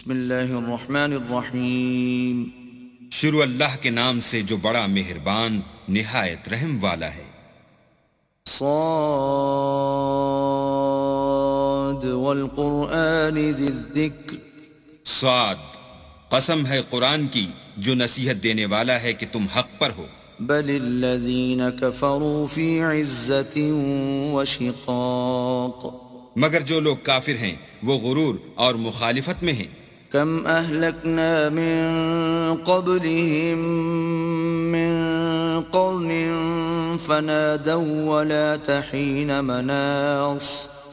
بسم اللہ الرحمن الرحیم. شروع اللہ کے نام سے جو بڑا مہربان نہایت رحم والا ہے. صاد والقرآن ذی الذکر. صاد، قسم ہے قرآن کی جو نصیحت دینے والا ہے کہ تم حق پر ہو. بل الذین کفروا فی عزت وشقاق. مگر جو لوگ کافر ہیں وہ غرور اور مخالفت میں ہیں. کم اہلکنا من قبلہم من قرن فنادوا ولا تحین مناص.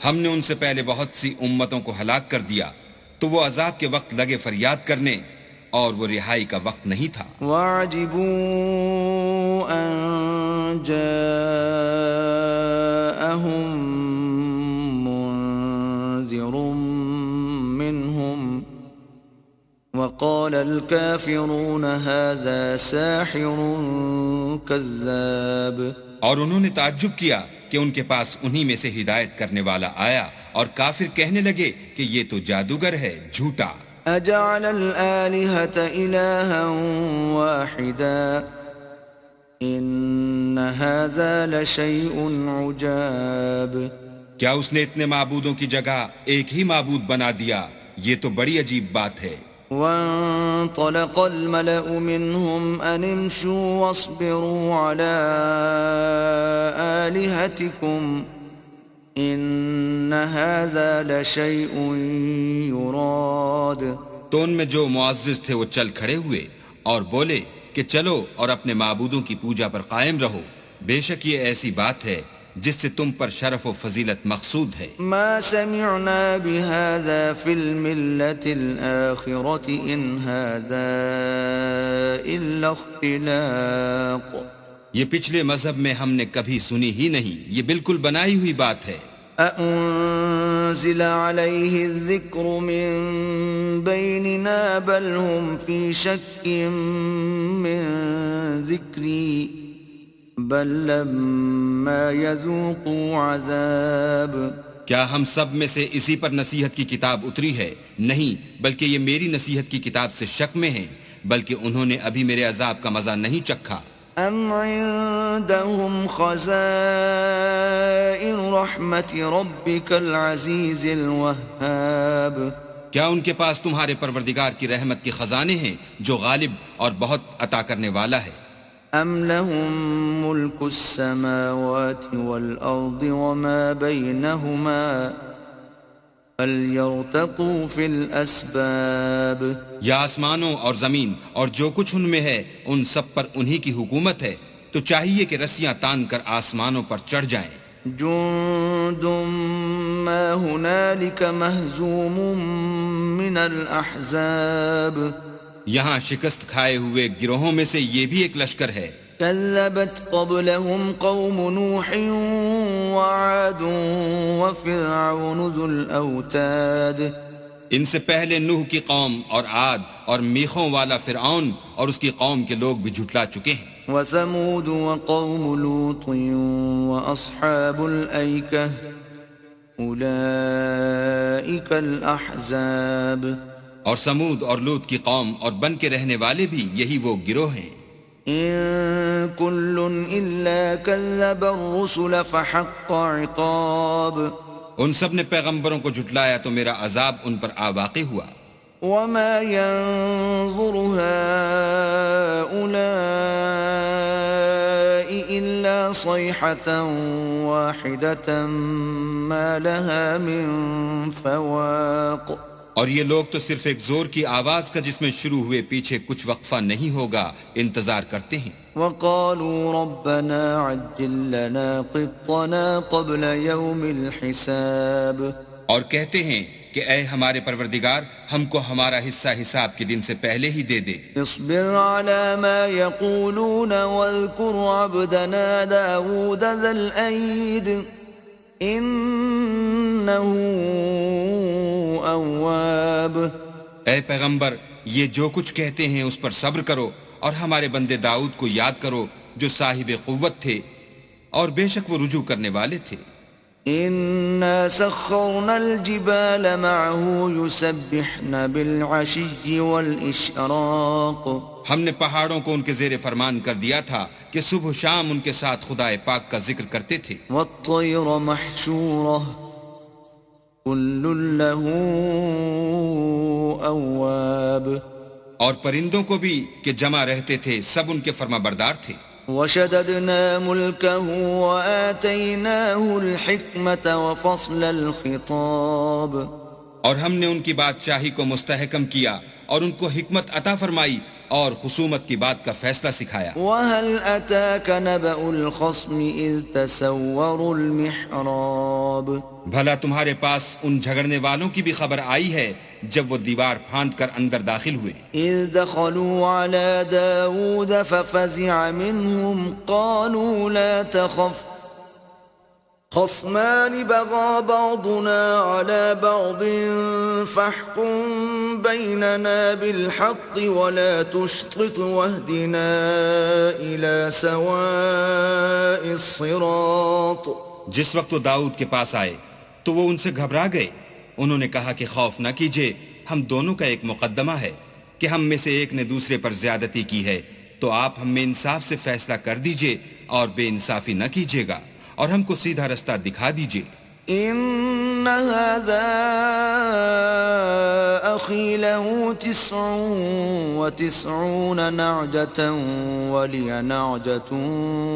ہم نے ان سے پہلے بہت سی امتوں کو ہلاک کر دیا تو وہ عذاب کے وقت لگے فریاد کرنے اور وہ رہائی کا وقت نہیں تھا. وَعَجِبُوا أَن جَاءَهُم مُّنذِرٌ مِّنْهُمْ وَقَالَ الْكَافِرُونَ هَذَا سَاحِرٌ كَذَّابٌ. اور انہوں نے تعجب کیا کہ ان کے پاس انہی میں سے ہدایت کرنے والا آیا اور کافر کہنے لگے کہ یہ تو جادوگر ہے، جھوٹا. أَجَعَلَ الْآلِهَةَ إِلَٰهًا وَاحِدًا إِنَّ هَٰذَا لَشَيْءٌ عُجَابٌ. کیا اس نے اتنے معبودوں کی جگہ ایک ہی معبود بنا دیا؟ یہ تو بڑی عجیب بات ہے. وَانطَلَقَ الْمَلَأُ مِنْهُمْ أَنِ امْشُوا وَاصْبِرُوا عَلَىٰ آلِهَتِكُمْ إِنَّ هَٰذَا لَشَيْءٌ يُرَادُ. تو ان میں جو معزز تھے وہ چل کھڑے ہوئے اور بولے کہ چلو اور اپنے معبودوں کی پوجا پر قائم رہو، بے شک یہ ایسی بات ہے جس سے تم پر شرف و فضیلت مقصود ہے. ما سمعنا بهذا في الملة الآخرة إن هذا إلا اختلاق. یہ پچھلے مذہب میں ہم نے کبھی سنی ہی نہیں، یہ بالکل بنائی ہوئی بات ہے. أأنزل عليه الذكر من بيننا بل هم في شك من ذكري بل لما يذوقوا عذاب. کیا ہم سب میں سے اسی پر نصیحت کی کتاب اتری ہے؟ نہیں، بلکہ یہ میری نصیحت کی کتاب سے شک میں ہیں، بلکہ انہوں نے ابھی میرے عذاب کا مزہ نہیں چکھا. ام عندهم خزائن رحمت ربك العزیز الوهاب. کیا ان کے پاس تمہارے پروردگار کی رحمت کے خزانے ہیں جو غالب اور بہت عطا کرنے والا ہے؟ ام لهم ملک السماوات والارض وما بینهما فلیرتقوا فی الاسباب. یا آسمانوں اور زمین اور جو کچھ ان میں ہے ان سب پر انہی کی حکومت ہے، تو چاہیے کہ رسیاں تان کر آسمانوں پر چڑھ جائیں. جند ما هنالك مهزوم من الاحزاب. یہاں شکست کھائے ہوئے گروہوں میں سے یہ بھی ایک لشکر ہے. كذبت قبلهم قوم نوح وعاد وفرعون ذو الأوتاد. ان سے پہلے نوح کی قوم اور عاد اور میخوں والا فرعون اور اس کی قوم کے لوگ بھی جھٹلا چکے ہیں. وثمود وقوم لوط وأصحاب الأيكة أولئك الأحزاب. اور سمود اور لوط کی قوم اور بن کے رہنے والے بھی یہی وہ گروہ ہیں. إن كل إلا كذب الرسل فحق عقاب. ان سب نے پیغمبروں کو جھٹلایا تو میرا عذاب ان پر آ واقع ہوا. وما ينظر هؤلاء إلا صيحة واحدة ما لها من فواق. اور یہ لوگ تو صرف ایک زور کی آواز کا جس میں شروع ہوئے پیچھے کچھ وقفہ نہیں ہوگا انتظار کرتے ہیں. وقالوا ربنا عجل لنا قطنا قبل يوم الحساب. اور کہتے ہیں کہ اے ہمارے پروردگار ہم کو ہمارا حصہ حساب کے دن سے پہلے ہی دے دے. اصبر على ما يقولون واذكر عبدنا داود ذا الأيد انه اواب. اے پیغمبر یہ جو کچھ کہتے ہیں اس پر صبر کرو اور ہمارے بندے داؤد کو یاد کرو جو صاحب قوت تھے اور بے شک وہ رجوع کرنے والے تھے. إنا سخرنا الجبال معه يسبحن بالعشي والإشراق ہم نے پہاڑوں کو ان کے زیر فرمان کر دیا تھا کہ صبح و شام ان کے ساتھ خدائے پاک کا ذکر کرتے تھے. والطير محشورة كل له أواب اور پرندوں کو بھی کہ جمع رہتے تھے سب ان کے فرما بردار تھے. وشددنا ملكه وآتيناه الحكمة وفصل الخطاب اور ہم نے ان کی بادشاہی کو مستحکم کیا اور ان کو حکمت عطا فرمائی اور خصومت کی بات کا فیصلہ سکھایا. وهل أتاك نبأ الخصم إذ تسوروا المحراب بھلا تمہارے پاس ان جھگڑنے والوں کی بھی خبر آئی ہے جب وہ دیوار پھاند کر اندر داخل ہوئے. إذ دخلوا على داود ففزع منهم قالوا لا تخف خصمان بغى بعضنا على بعض فاحكم بيننا بالحق ولا تشطط واهدنا إلى سواء الصراط. جس وقت وہ داؤد کے پاس آئے تو وہ ان سے گھبرا گئے. انہوں نے کہا کہ خوف نہ کیجیے، ہم دونوں کا ایک مقدمہ ہے کہ ہم میں سے ایک نے دوسرے پر زیادتی کی ہے، تو آپ ہم میں انصاف سے فیصلہ کر دیجئے اور بے انصافی نہ کیجیے گا اور ہم کو سیدھا رستہ دکھا دیجئے. إن هذا أخي له 99 نعجة ولي نعجة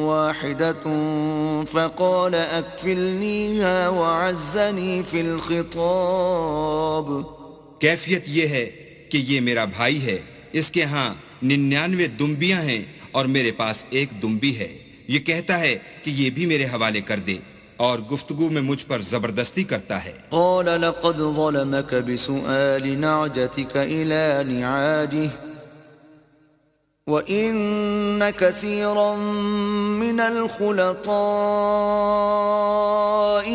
واحدة فقال أكفلنيها وعزني في الخطاب. کیفیت یہ ہے کہ یہ میرا بھائی ہے، اس کے ہاں 99 دمبیاں ہیں اور میرے پاس ایک دمبی ہے. یہ کہتا ہے کہ یہ بھی میرے حوالے کر دے اور گفتگو میں مجھ پر زبردستی کرتا ہے. قال لقد ظلمك بسؤال نعجتك إلى نعاجه وإن كثيرا من الخلطاء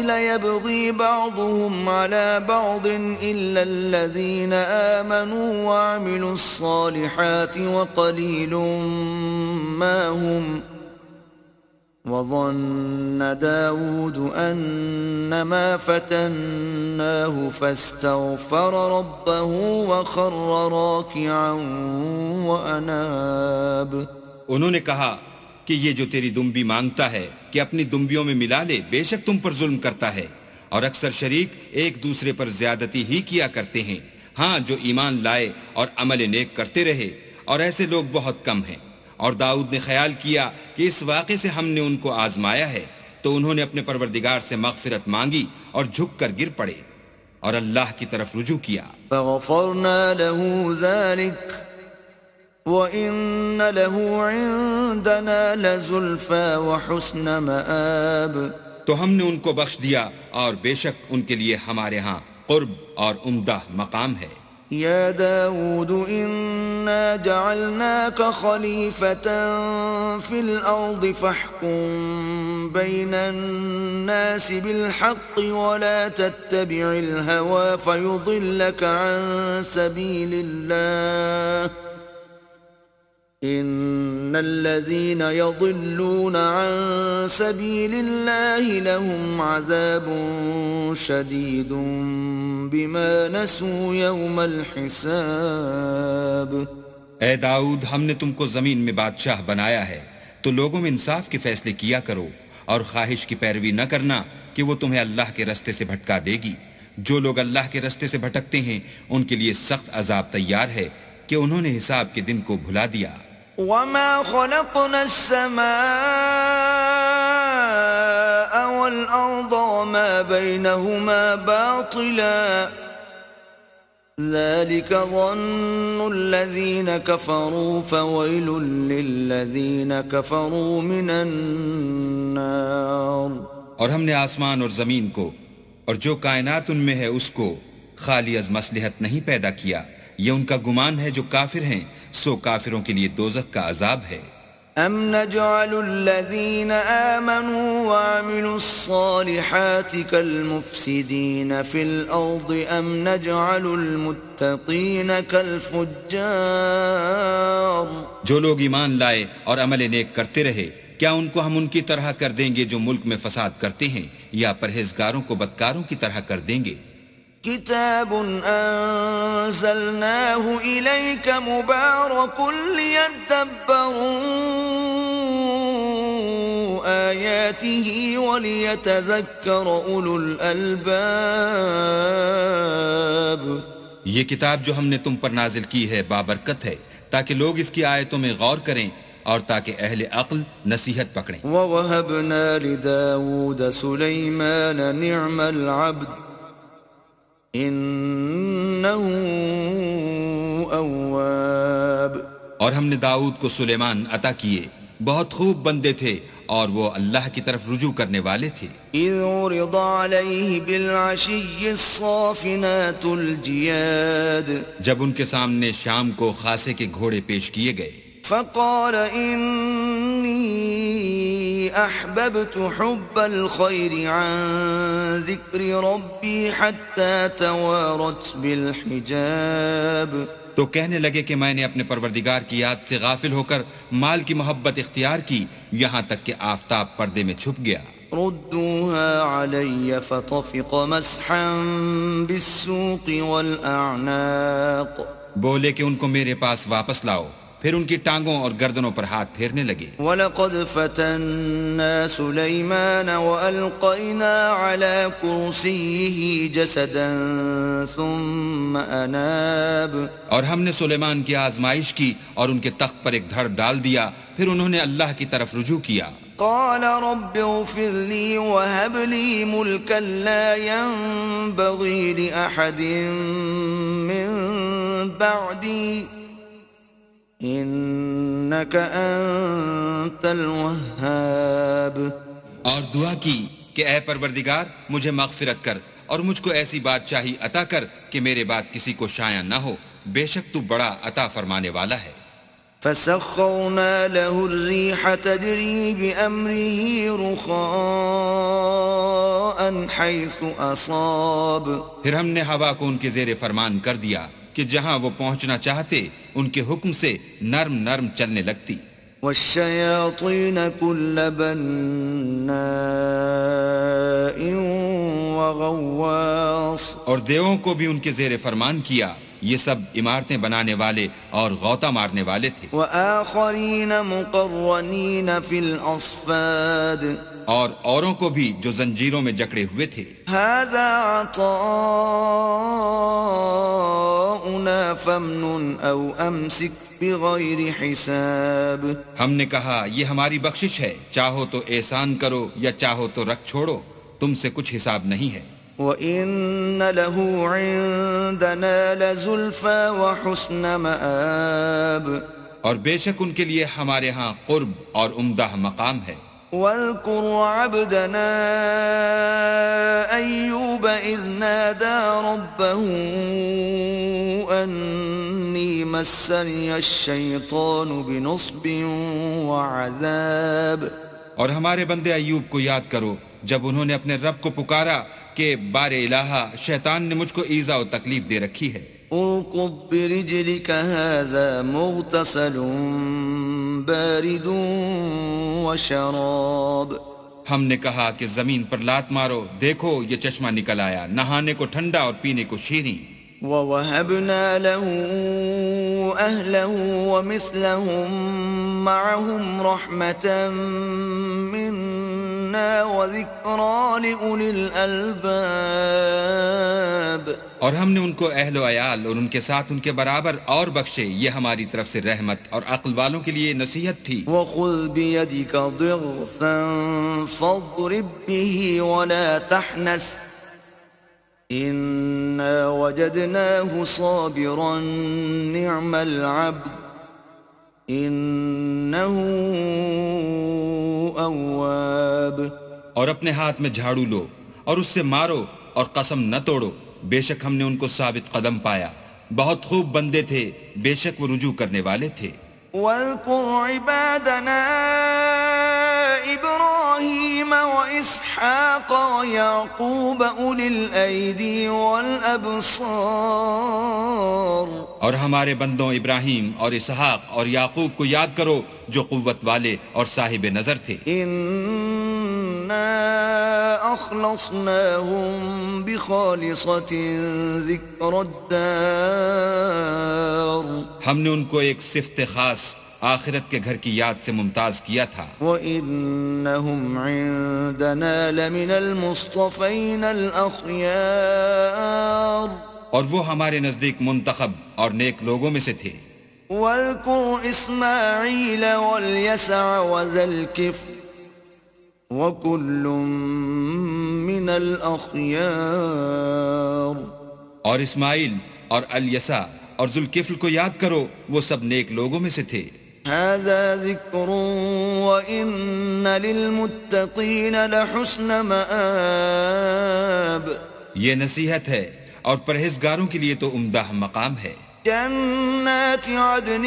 ليبغي بعضهم على بعض إلا الذين آمنوا وعملوا الصالحات وقليل ما هم. وظن داود أنما فتناه فاستغفر ربه وخر راكعا وأناب. انہوں نے کہا کہ یہ جو تیری دمبی مانگتا ہے کہ اپنی دمبیوں میں ملا لے، بے شک تم پر ظلم کرتا ہے اور اکثر شریک ایک دوسرے پر زیادتی ہی کیا کرتے ہیں. ہاں جو ایمان لائے اور عمل نیک کرتے رہے، اور ایسے لوگ بہت کم ہیں. اور داؤد نے خیال کیا کہ اس واقعے سے ہم نے ان کو آزمایا ہے، تو انہوں نے اپنے پروردگار سے مغفرت مانگی اور جھک کر گر پڑے اور اللہ کی طرف رجوع کیا. فغفرنا له ذلك وإن له عندنا لزلفى وحسن مآب. تو ہم نے ان کو بخش دیا اور بے شک ان کے لیے ہمارے ہاں قرب اور عمدہ مقام ہے. يا داود إنا جعلناك خليفة في الأرض فاحكم بين الناس بالحق ولا تتبع الهوى فيضلك عن سبيل الله إن الذين يضلون عن سبيل الله لهم عذاب شديد بما نسوا يوم الحساب. اے داؤد، ہم نے تم کو زمین میں بادشاہ بنایا ہے، تو لوگوں میں انصاف کے فیصلے کیا کرو اور خواہش کی پیروی نہ کرنا کہ وہ تمہیں اللہ کے رستے سے بھٹکا دے گی. جو لوگ اللہ کے رستے سے بھٹکتے ہیں ان کے لیے سخت عذاب تیار ہے کہ انہوں نے حساب کے دن کو بھلا دیا. وما خلقنا السماء والأرض وما بينهما باطلا ذلك ظن الذين كفروا فويل للذين كفروا من النار. اور ہم نے آسمان اور زمین کو اور جو کائنات ان میں ہے اس کو خالی از مصلحت نہیں پیدا کیا. یہ ان کا گمان ہے جو کافر ہیں، سو کافروں کے لیے دوزخ کا عذاب ہے. ام نجعل الذين آمنوا وعملوا الصالحات كالمفسدين في الأرض ام نجعل المتقين كالفجار. جو لوگ ایمان لائے اور عمل نیک کرتے رہے کیا ان کو ہم ان کی طرح کر دیں گے جو ملک میں فساد کرتے ہیں، یا پرہیزگاروں کو بدکاروں کی طرح کر دیں گے؟ كتاب أنزلناه إليك مبارك ليدبروا آياته وليتذكر أولو الألباب. یہ کتاب جو ہم نے تم پر نازل کی ہے بابرکت ہے، تاکہ لوگ اس کی آیتوں میں غور کریں اور تاکہ اہل عقل نصیحت پکڑیں. ووهبنا لداود سليمان نعم العبد انه اواب. اور ہم نے داؤد کو سلیمان عطا کیے، بہت خوب بندے تھے اور وہ اللہ کی طرف رجوع کرنے والے تھے. اذ عرض عليه بالعشي الصافنات الجياد جب ان کے سامنے شام کو خاصے کے گھوڑے پیش کیے گئے. فقال إني أحببت حب الخير عن ذكر ربي حتى توارت بالحجاب. تو کہنے لگے کہ میں نے اپنے پروردگار کی یاد سے غافل ہو کر مال کی محبت اختیار کی، یہاں تک کہ آفتاب پردے میں چھپ گیا. ردوها علي فطفق مسحا بالسوق والأعناق. بولے کہ ان کو میرے پاس واپس لاؤ، پھر ان کی ٹانگوں اور گردنوں پر ہاتھ پھیرنے لگے. وَلَقَدْ فَتَنَّا سُلَيْمَانَ وَأَلْقَيْنَا عَلَى كُرْسِيِّهِ جَسَدًا ثُمَّ أَنَابَ. اور ہم نے سلیمان کی آزمائش کی اور ان کے تخت پر ایک دھڑ ڈال دیا، پھر انہوں نے اللہ کی طرف رجوع کیا. قال رب اغفر لي وهب لي ملكا لا ينبغي لأحد من بعدي انك انت الوهاب. اور دعا کی کہ اے پروردگار مجھے مغفرت کر اور مجھ کو ایسی بادشاہی عطا کر کہ میرے بعد کسی کو شایع نہ ہو، بے شک تو بڑا عطا فرمانے والا ہے. فسخرنا له الريح تجري بأمره رخاء حيث أصاب. پھر ہم نے ہوا کو ان کے زیر فرمان کر دیا کہ جہاں وہ پہنچنا چاہتے ان کے حکم سے نرم نرم چلنے لگتی. والشياطين كل بناء وغواص. اور دیووں کو بھی ان کے زیر فرمان کیا، یہ سب عمارتیں بنانے والے اور غوطہ مارنے والے تھے. وآخرين مقرنين في الأصفاد. اور اوروں کو بھی جو زنجیروں میں جکڑے ہوئے تھے. هذا عطاؤنا فامنن أو أمسك بغير حساب. ہم نے کہا یہ ہماری بخشش ہے، چاہو تو احسان کرو یا چاہو تو رکھ چھوڑو، تم سے کچھ حساب نہیں ہے. وَإِنَّ لَهُ عِندَنَا لَزُلْفَى وَحُسْنَ مَآبٍ. اور بے شک ان کے لیے ہمارے ہاں قرب اور عمدہ مقام ہے. وَاذْكُرْ عَبْدَنَا أَيُّوبَ إِذْ نَادَى رَبَّهُ أَنِّي مَسَّنِيَ الشَّيْطَانُ بِنُصْبٍ وَعَذَابٍ. اور ہمارے بندے ایوب کو یاد کرو جب انہوں نے اپنے رب کو پکارا کہ بار الہا شیطان نے مجھ کو ایذا و تکلیف دے رکھی ہے. اركض برجلك هذا مغتسل بارد وشراب. ہم نے کہا کہ زمین پر لات مارو، دیکھو یہ چشمہ نکل آیا، نہانے کو ٹھنڈا اور پینے کو شیریں. وَوَهَبْنَا لَهُ أَهْلَهُ وَمِثْلَهُمْ مَعَهُمْ رَحْمَةً مِنَّا وَذِكْرَى لِأُولِي الْأَلْبَابِ. اور ہم نے ان کو اہل و عیال اور ان کے ساتھ ان کے برابر اور بخشے، یہ ہماری طرف سے رحمت اور عقل والوں کے لیے نصیحت تھی. وَخُذْ بِيَدِكَ ضِغْثًا فَاضْرِبْ بِهِ وَلَا تَحْنَثْ إِنَّا وَجَدْنَاهُ صَابِرًا نِعْمَ الْعَبْدُ إِنَّهُ أَوَّابٌ. اور اپنے ہاتھ میں جھاڑو لو اور اس سے مارو اور قسم نہ توڑو، بے شک ہم نے ان کو ثابت قدم پایا، بہت خوب بندے تھے، بے شک وہ رجوع کرنے والے تھے. واذكر عبادنا إبراهيم وإسحاق ويعقوب أولي الأيدي والأبصار اور ہمارے بندوں ابراہیم اور اسحاق اور یعقوب کو یاد کرو جو قوت والے اور صاحب نظر تھے. إنا أخلصناهم بخالصة ذكر الدار ہم نے ان کو ایک صفت خاص آخرت کے گھر کی یاد سے ممتاز کیا تھا. وَإِنَّهُمْ عِندَنَا لَمِنَ الْمُصْطَفَيْنَ الْأَخْيَارِ اور وہ ہمارے نزدیک منتخب اور نیک لوگوں میں سے تھے. وَاذْكُرْ إِسْمَاعِيلَ وَالْيَسَعَ وَذَا الْكِفْلِ وَكُلٌّ مِّنَ الْأَخْيَارِ اور اسماعیل اور الیسع اور ذوالکفل کو یاد کرو، وہ سب نیک لوگوں میں سے تھے. هذا ذكر وإن للمتقين لحسن مآب یہ نصیحت ہے اور پرہیزگاروں کے لیے تو عمدہ مقام ہے. جنات عدن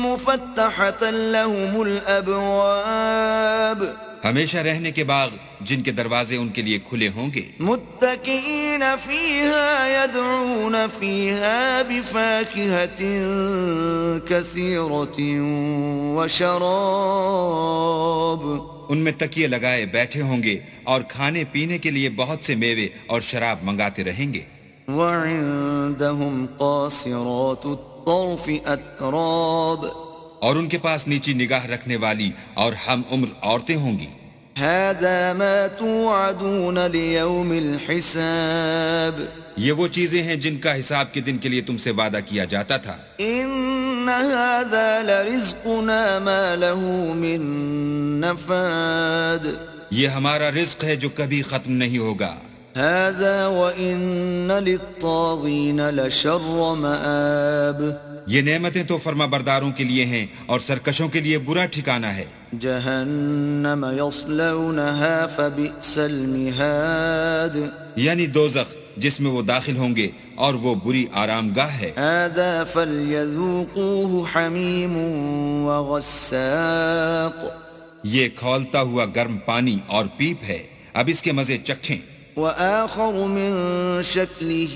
مفتحة لهم الأبواب ہمیشہ رہنے کے باغ جن کے دروازے ان کے لیے کھلے ہوں گے. متكئين فيها يدعون فيها بفاكهة كثيرة وشراب ان میں تکیے لگائے بیٹھے ہوں گے اور کھانے پینے کے لیے بہت سے میوے اور شراب منگاتے رہیں گے. وعندهم قاصرات الطرف أتراب اور ان کے پاس نیچی نگاہ رکھنے والی اور ہم عمر عورتیں ہوں گی. هذا ما توعدون ليوم الحساب یہ وہ چیزیں ہیں جن کا حساب کے دن کے لیے تم سے وعدہ کیا جاتا تھا. إن هذا لرزقنا ما له من نفاد یہ ہمارا رزق ہے جو کبھی ختم نہیں ہوگا. هذا وإن للطاغين لشر مآب یہ نعمتیں تو فرما برداروں کے لیے ہیں اور سرکشوں کے لیے برا ٹھکانہ ہے. جہنم یصلونها فبئس المہاد یعنی دوزخ جس میں وہ داخل ہوں گے اور وہ بری آرام گاہ ہے. هذا فليذوقوه حمیم وغساق یہ کھولتا ہوا گرم پانی اور پیپ ہے، اب اس کے مزے چکھیں. وآخر من شکلہ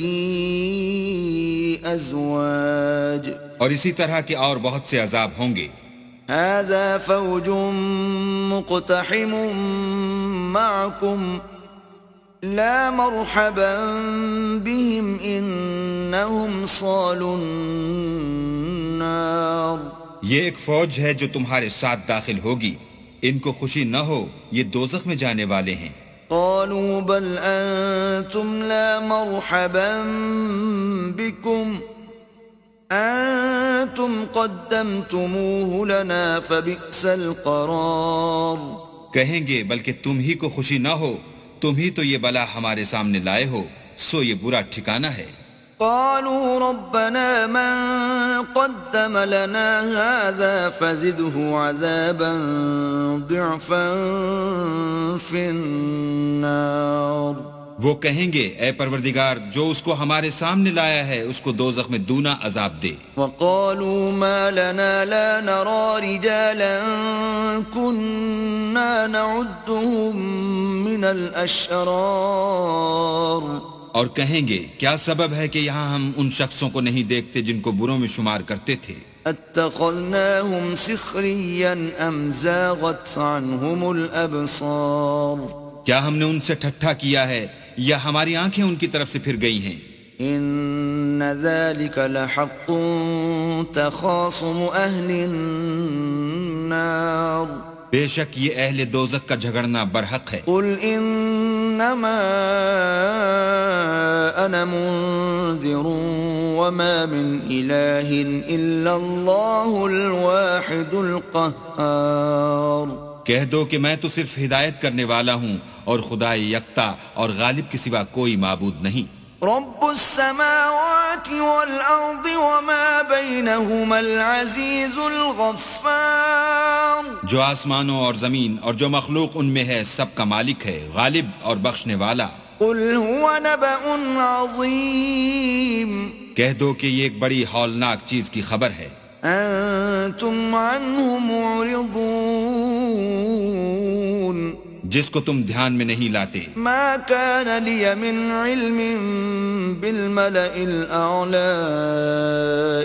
ازواج اور اسی طرح کے اور بہت سے عذاب ہوں گے. هذا فوج مقتحم معكم لا مرحبا بهم انهم صالوا النار یہ ایک فوج ہے جو تمہارے ساتھ داخل ہوگی، ان کو خوشی نہ ہو، یہ دوزخ میں جانے والے ہیں. قالوا بل انتم لا مرحبا بكم انتم قدمتموه لنا فبئس القرار کہیں گے بلکہ تم ہی کو خوشی نہ ہو، تم ہی تو یہ بلا ہمارے سامنے لائے ہو، سو یہ برا ٹھکانہ ہے. قالوا ربنا من قدم لنا هذا فزده عذابا ضعفا في النار وہ کہیں گے اے پروردگار جو اس کو ہمارے سامنے لایا ہے اس کو دوزخ میں دونا عذاب دے. وقالوا ما لنا لا نرى رجالا كنا نعدهم من الاشرار اور کہیں گے کیا سبب ہے کہ یہاں ہم ان شخصوں کو نہیں دیکھتے جن کو بروں میں شمار کرتے تھے. اتخذناهم سخريا ام زاغت عنهم الابصار کیا ہم نے ان سے ٹھٹھا کیا ہے یا ہماری آنکھیں ان کی طرف سے پھر گئی ہیں. ان ذلك لحق تخاصم اهل النار بے شک یہ اہل دوزخ کا جھگڑنا برحق ہے. قل انما انا منذر وما من اله الا الله الواحد القهار کہہ دو کہ میں تو صرف ہدایت کرنے والا ہوں اور خدا یکتا اور غالب کے سوا کوئی معبود نہیں. رب السماوات والارض وما بينهما العزيز الغفار جو آسمانوں اور زمین اور جو مخلوق ان میں ہے سب کا مالک ہے، غالب اور بخشنے والا. قل هو نبأ عظيم کہہ دو کہ یہ ایک بڑی ہولناک چیز کی خبر ہے. أنتم عنه معرضون جس کو تم دھیان میں نہیں لاتے. ما كان لي من علم بالملأ الأعلى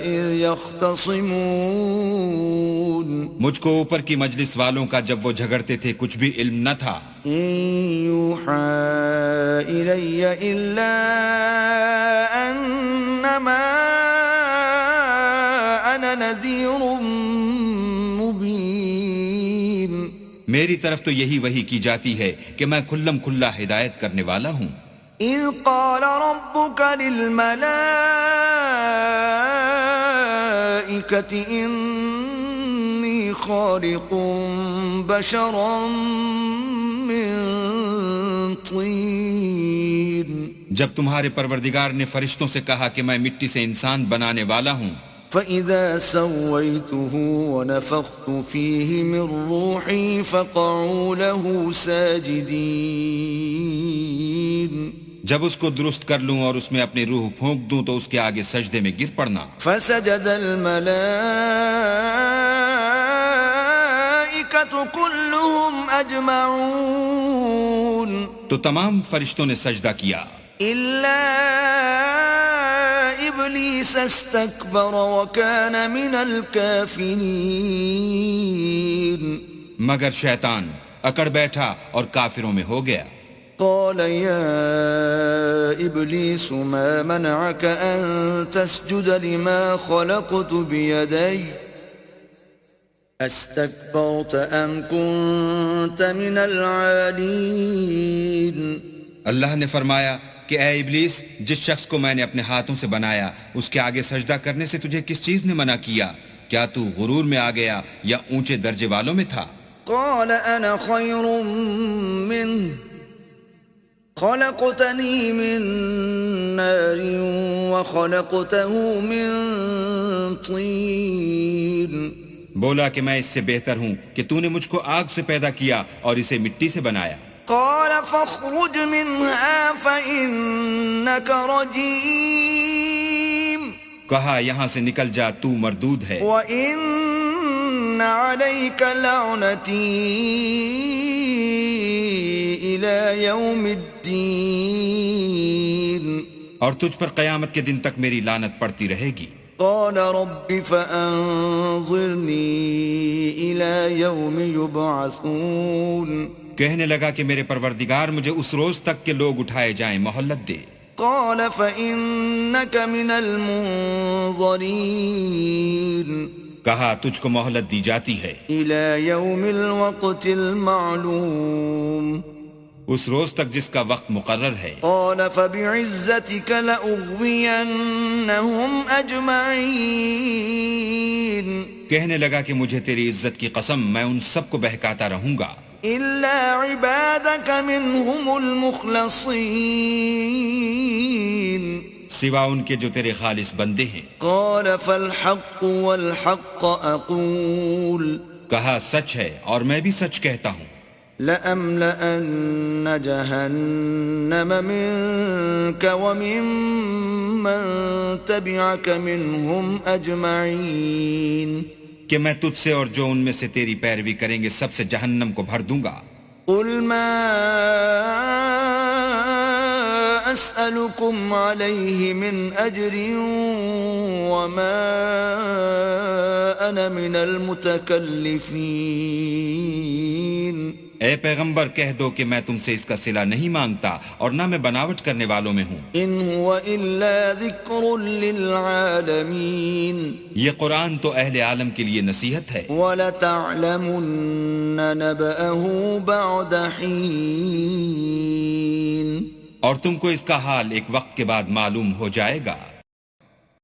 إذ يختصمون مجھ کو اوپر کی مجلس والوں کا جب وہ جھگڑتے تھے کچھ بھی علم نہ تھا. إن يوحى إلي إلا أنما أنا نذير مبين. میری طرف تو یہی وحی کی جاتی ہے کہ میں کھلم کھلا ہدایت کرنے والا ہوں. إذ قال ربك للملائكة إني خالق بشرا من طين. جب تمہارے پروردگار نے فرشتوں سے کہا کہ میں مٹی سے انسان بنانے والا ہوں. فَإِذَا سَوَّيْتُهُ وَنَفَخْتُ فِيهِ مِنْ رُوحِي فَقَعُوا لَهُ سَاجِدِينَ. جب اس کو درست کر لوں اور اس میں اپنی روح پھونک دوں تو اس کے آگے سجدے میں گر پڑنا. فَسَجَدَ الْمَلَائِكَةُ كُلُّهُمْ أَجْمَعُونَ. تو تمام فرشتوں نے سجدہ کیا إِلَّا إِبْلِيسَ اسْتَكْبَرَ وَكَانَ مِنَ الْكَافِرِينَ. مگر شیطان اکڑ بیٹھا اور کافروں میں ہو گیا. قال يا إبليس ما منعك أن تسجد لما خلقت بيدي استكبرت أم كنت من العالين. اللہ نے فرمایا کہ اے ابلیس، جس شخص کو میں نے اپنے ہاتھوں سے بنایا اس کے آگے سجدہ کرنے سے تجھے کس چیز نے منع کیا؟ کیا تو غرور میں آ گیا یا اونچے درجے والوں میں تھا؟ قال أنا خير منه خلقتني من نار وخلقته من طين. بولا کہ میں اس سے بہتر ہوں کہ تو نے مجھ کو آگ سے پیدا کیا اور اسے مٹی سے بنایا. قال فاخرج منها فإنك رجيم. کہا یہاں سے نکل جا، تو مردود ہے. وإن عليك لعنتي إلى يوم الدين. اور تجھ پر قیامت کے دن تک میری لعنت پڑتی رہے گی. قال رب فأنظرني إلى يوم يبعثون. کہنے لگا کہ میرے پروردگار مجھے اس روز تک کہ لوگ اٹھائے جائیں مہلت دے. قال فإنك من المنظرين. کہا تجھ کو مہلت دی جاتی ہے إلى يوم الوقت المعلوم. اس روز تک جس کا وقت مقرر ہے. قال فبعزتك لأغوينهم أجمعين. کہنے لگا کہ مجھے تیری عزت کی قسم میں ان سب کو بہکاتا رہوں گا إلا عبادك منهم المخلصين. سوا ان کے جو تیرے خالص بندے ہیں. قال فالحق والحق أقول. کہا سچ ہے اور میں بھی سچ کہتا ہوں. لأملأن جهنم منك وممن تبعك منهم أجمعين. کہ میں تجھ سے اور جو ان میں سے تیری پیروی کریں گے سب سے جہنم کو بھر دوں گا. قل ما أسألكم عليه من أجر وما أنا من المتكلفين. اے پیغمبر کہہ دو کہ میں تم سے اس کا صلہ نہیں مانگتا اور نہ میں بناوٹ کرنے والوں میں ہوں. إن هو إلا ذكر للعالمين. یہ قرآن تو اہل عالم کے لیے نصیحت ہے. وَلَتَعْلَمُنَّ نَبَأَهُ بَعْدَ حِينٍ. اور تم کو اس کا حال ایک وقت کے بعد معلوم ہو جائے گا.